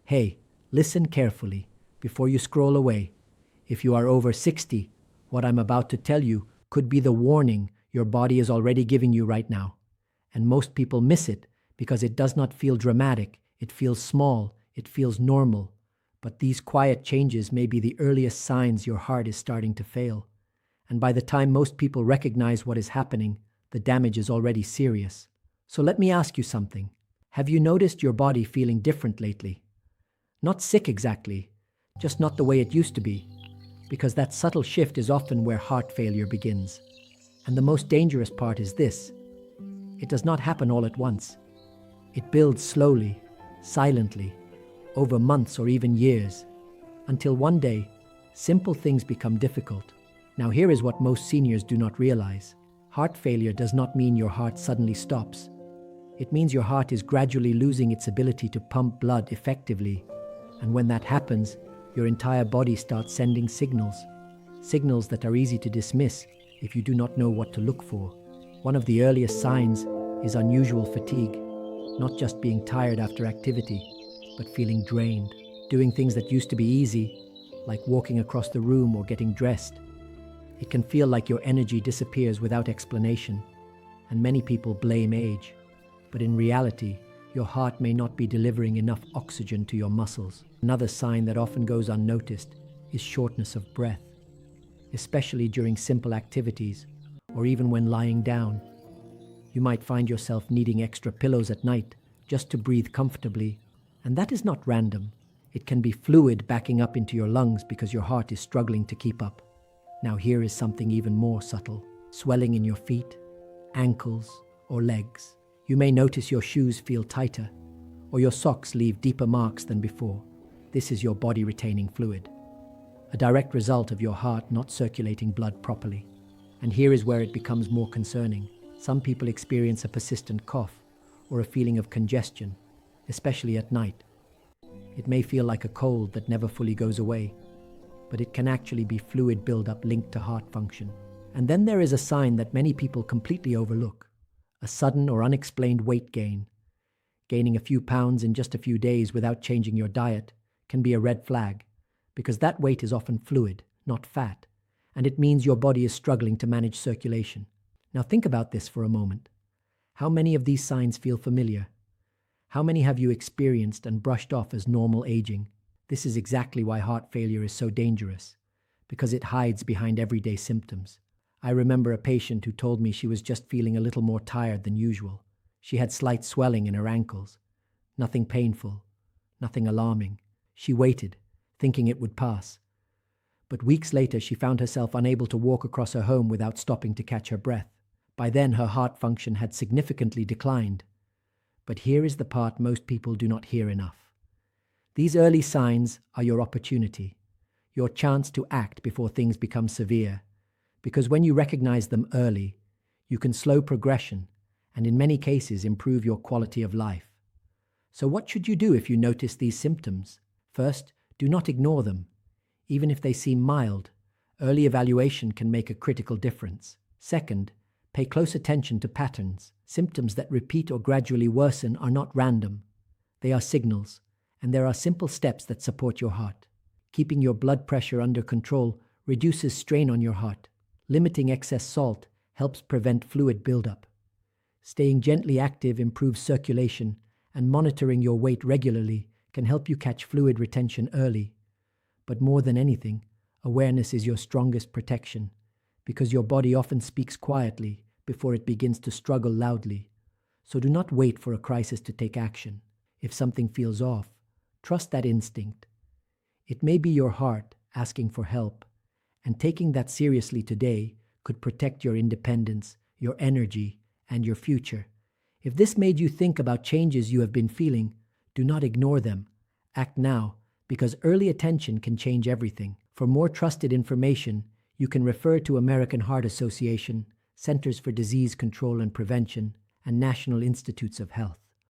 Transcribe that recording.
Hey, listen carefully before you scroll away. If you are over 60, what I'm about to tell you could be the warning your body is already giving you right now. And most people miss it because it does not feel dramatic, it feels small, it feels normal. But these quiet changes may be the earliest signs your heart is starting to fail. And by the time most people recognize what is happening, the damage is already serious. So let me ask you something. Have you noticed your body feeling different lately? Not sick exactly, just not the way it used to be, because that subtle shift is often where heart failure begins. And the most dangerous part is this: it does not happen all at once. It builds slowly, silently, over months or even years, until one day, simple things become difficult. Now here is what most seniors do not realize. Heart failure does not mean your heart suddenly stops. It means your heart is gradually losing its ability to pump blood effectively. And when that happens, your entire body starts sending signals that are easy to dismiss if you do not know what to look for. One of the earliest signs is unusual fatigue, not just being tired after activity, but feeling drained, doing things that used to be easy, like walking across the room or getting dressed. It can feel like your energy disappears without explanation, and many people blame age. But in reality, your heart may not be delivering enough oxygen to your muscles. Another sign that often goes unnoticed is shortness of breath, especially during simple activities or even when lying down. You might find yourself needing extra pillows at night just to breathe comfortably, and that is not random. It can be fluid backing up into your lungs because your heart is struggling to keep up. Now here is something even more subtle: swelling in your feet, ankles, or legs. You may notice your shoes feel tighter, or your socks leave deeper marks than before. This is your body retaining fluid, a direct result of your heart not circulating blood properly. And here is where it becomes more concerning. Some people experience a persistent cough or a feeling of congestion, especially at night. It may feel like a cold that never fully goes away, but it can actually be fluid buildup linked to heart function. And then there is a sign that many people completely overlook: a sudden or unexplained weight gain. Gaining a few pounds in just a few days without changing your diet can be a red flag, because that weight is often fluid, not fat, and it means your body is struggling to manage circulation. Now think about this for a moment. How many of these signs feel familiar? How many have you experienced and brushed off as normal aging? This is exactly why heart failure is so dangerous, because it hides behind everyday symptoms. I remember a patient who told me she was just feeling a little more tired than usual. She had slight swelling in her ankles. Nothing painful, nothing alarming. She waited, thinking it would pass. But weeks later, she found herself unable to walk across her home without stopping to catch her breath. By then, her heart function had significantly declined. But here is the part most people do not hear enough. These early signs are your opportunity, your chance to act before things become severe. Because when you recognize them early, you can slow progression and in many cases improve your quality of life. So what should you do if you notice these symptoms? First, do not ignore them. Even if they seem mild, early evaluation can make a critical difference. Second, pay close attention to patterns. Symptoms that repeat or gradually worsen are not random. They are signals, and there are simple steps that support your heart. Keeping your blood pressure under control reduces strain on your heart. Limiting excess salt helps prevent fluid buildup. Staying gently active improves circulation, and monitoring your weight regularly can help you catch fluid retention early. But more than anything, awareness is your strongest protection, because your body often speaks quietly before it begins to struggle loudly. So do not wait for a crisis to take action. If something feels off, trust that instinct. It may be your heart asking for help, and taking that seriously today could protect your independence, your energy, and your future. If this made you think about changes you have been feeling, do not ignore them. Act now, because early attention can change everything. For more trusted information, you can refer to American Heart Association, Centers for Disease Control and Prevention, and National Institutes of Health.